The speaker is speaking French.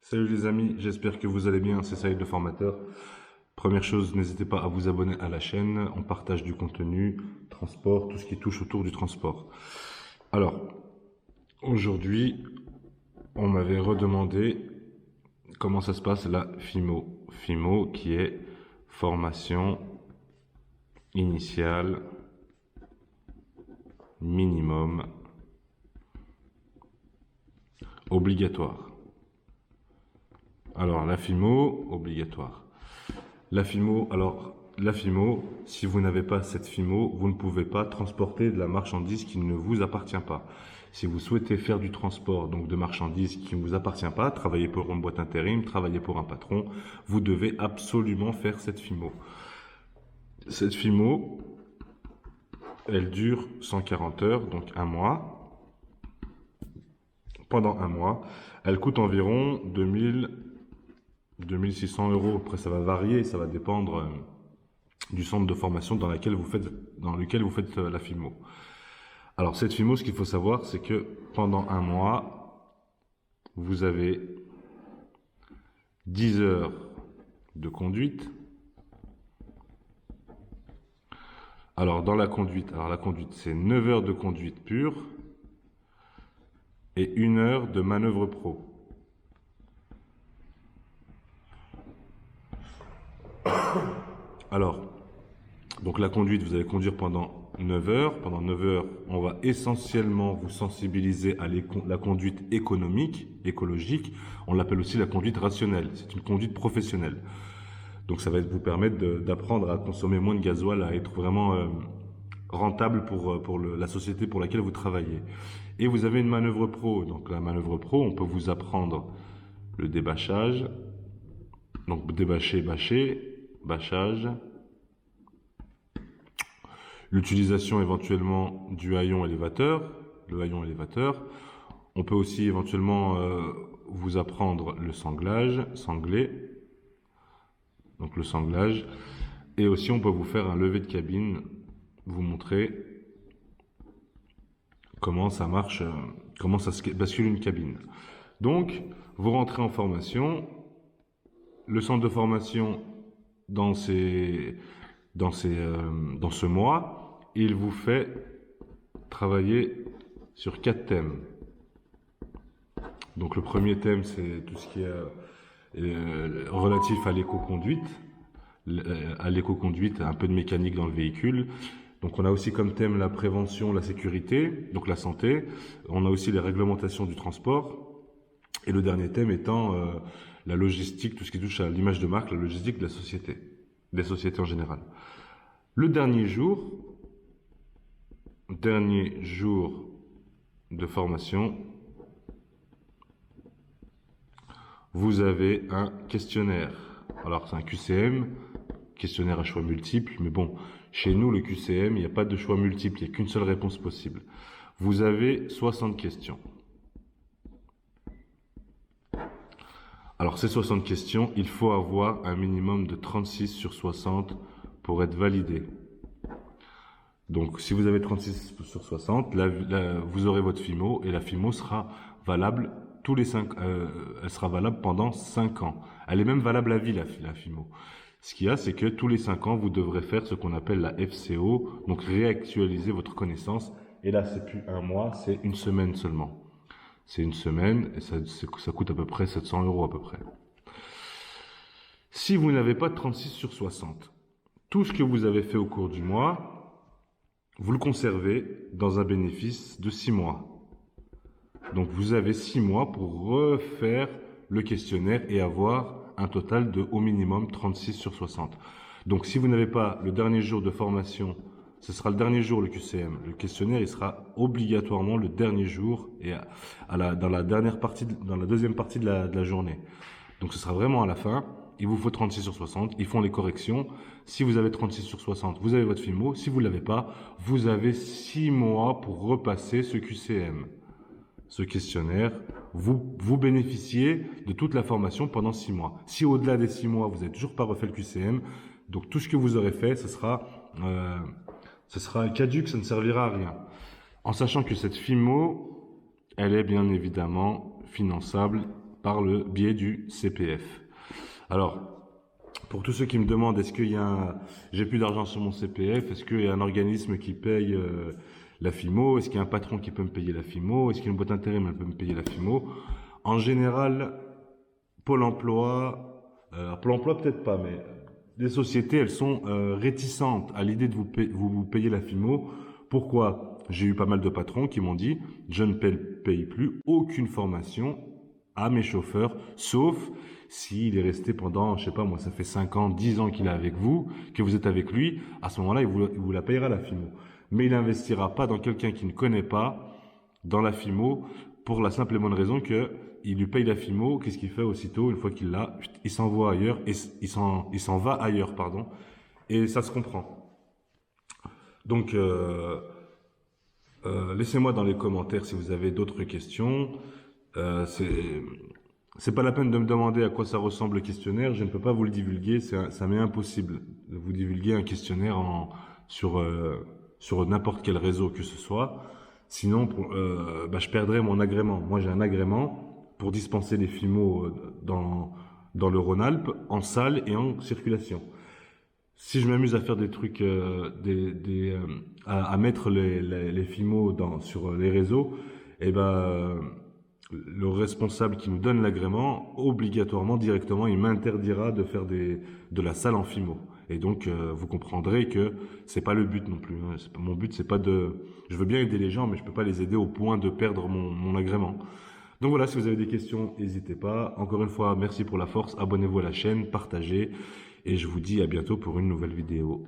Salut les amis, j'espère que vous allez bien, c'est Saïd le formateur. Première chose, n'hésitez pas à vous abonner à la chaîne, on partage du contenu, transport, tout ce qui touche autour du transport. Alors, aujourd'hui, on m'avait redemandé comment ça se passe la FIMO. FIMO qui est formation initiale minimum obligatoire. Alors, la FIMO, obligatoire. La FIMO, si vous n'avez pas cette FIMO, vous ne pouvez pas transporter de la marchandise qui ne vous appartient pas. Si vous souhaitez faire du transport, donc de marchandises qui ne vous appartient pas, travailler pour une boîte intérim, travailler pour un patron, vous devez absolument faire cette FIMO. Cette FIMO, elle dure 140 heures, donc un mois. Pendant un mois, elle coûte environ 2600 euros. Après, ça va varier, ça va dépendre du centre de formation dans lequel vous faites la FIMO. Alors, cette FIMO, ce qu'il faut savoir, c'est que pendant un mois, vous avez 10 heures de conduite. Alors, la conduite, c'est 9 heures de conduite pure et 1 heure de manœuvre pro. Alors, donc la conduite, vous allez conduire pendant 9 heures. Pendant 9 heures, on va essentiellement vous sensibiliser à la conduite écologique. On l'appelle aussi la conduite rationnelle. C'est une conduite professionnelle. Donc ça va vous permettre d'apprendre à consommer moins de gasoil, à être vraiment rentable pour la société pour laquelle vous travaillez. Et vous avez une manœuvre pro. Donc la manœuvre pro, on peut vous apprendre le débâchage. Donc débâcher, bâchage. L'utilisation éventuellement du haillon élévateur, le haillon élévateur. On peut aussi éventuellement vous apprendre le sanglé, donc le sanglage. Et aussi on peut vous faire un lever de cabine, vous montrer comment ça marche, comment ça se bascule une cabine. Donc, vous rentrez en formation. Le centre de formation dans ce mois, il vous fait travailler sur 4 thèmes. Donc le premier thème, c'est tout ce qui est relatif à l'éco-conduite, un peu de mécanique dans le véhicule. Donc on a aussi comme thème la prévention, la sécurité, donc la santé. On a aussi les réglementations du transport. Et le dernier thème étant la logistique, tout ce qui touche à l'image de marque, la logistique de la société, des sociétés en général. Le dernier jour de formation, vous avez un questionnaire. Alors c'est un QCM, questionnaire à choix multiples, mais bon, chez nous le QCM, il n'y a pas de choix multiples, il n'y a qu'une seule réponse possible. Vous avez 60 questions. Alors ces 60 questions, il faut avoir un minimum de 36 sur 60 pour être validé. Donc si vous avez 36 sur 60, vous aurez votre FIMO et la FIMO sera valable elle sera valable pendant 5 ans. Elle est même valable à vie la FIMO. Ce qu'il y a, c'est que tous les 5 ans, vous devrez faire ce qu'on appelle la FCO, donc réactualiser votre connaissance. Et là, c'est plus un mois, c'est une semaine seulement. C'est une semaine et ça coûte à peu près 700 euros à peu près. Si vous n'avez pas de 36 sur 60, tout ce que vous avez fait au cours du mois, vous le conservez dans un bénéfice de 6 mois. Donc vous avez 6 mois pour refaire le questionnaire et avoir un total de au minimum 36 sur 60. Donc si vous n'avez pas le dernier jour de formation, ce sera le dernier jour le QCM. Le questionnaire, il sera obligatoirement le dernier jour et dans la deuxième partie de la journée. Donc ce sera vraiment à la fin. Il vous faut 36 sur 60. Ils font les corrections. Si vous avez 36 sur 60, vous avez votre FIMO. Si vous ne l'avez pas, vous avez 6 mois pour repasser ce QCM. Ce questionnaire, vous bénéficiez de toute la formation pendant 6 mois. Si au-delà des 6 mois, vous n'avez toujours pas refait le QCM, donc tout ce que vous aurez fait, ce sera caduc, ça ne servira à rien. En sachant que cette FIMO, elle est bien évidemment finançable par le biais du CPF. Alors, pour tous ceux qui me demandent, est-ce qu'il y a j'ai plus d'argent sur mon CPF, est-ce qu'il y a un organisme qui paye la FIMO, est-ce qu'il y a un patron qui peut me payer la FIMO, est-ce qu'il y a une boîte d'intérim qui peut me payer la FIMO? En général, Pôle emploi, Pôle emploi peut-être pas, mais les sociétés, elles sont réticentes à l'idée de vous payer la FIMO. Pourquoi? J'ai eu pas mal de patrons qui m'ont dit, je ne paye plus aucune formation à mes chauffeurs, sauf s'il est resté pendant, je sais pas moi, ça fait 5 ans, 10 ans qu'il est avec vous, que vous êtes avec lui, à ce moment-là, il vous la payera la FIMO. Mais il n'investira pas dans quelqu'un qu'il ne connaît pas, dans la FIMO, pour la simple et bonne raison que il lui paye la FIMO, qu'est-ce qu'il fait aussitôt, une fois qu'il l'a, il s'envoie ailleurs, et il s'en va ailleurs, pardon, et ça se comprend. Donc, laissez-moi dans les commentaires si vous avez d'autres questions. C'est pas la peine de me demander à quoi ça ressemble le questionnaire, je ne peux pas vous le divulguer, ça m'est impossible de vous divulguer un questionnaire sur n'importe quel réseau que ce soit. Sinon, je perdrais mon agrément. Moi, j'ai un agrément pour dispenser les FIMO dans le Rhône-Alpes, en salle et en circulation. Si je m'amuse à faire des trucs, à mettre les FIMO sur les réseaux, eh ben, le responsable qui nous donne l'agrément, obligatoirement, directement, il m'interdira de faire de la salle en FIMO. Et donc, vous comprendrez que c'est pas le but non plus. Hein. Mon but, c'est pas je veux bien aider les gens, mais je peux pas les aider au point de perdre mon agrément. Donc voilà, si vous avez des questions, n'hésitez pas. Encore une fois, merci pour la force. Abonnez-vous à la chaîne, partagez. Et je vous dis à bientôt pour une nouvelle vidéo.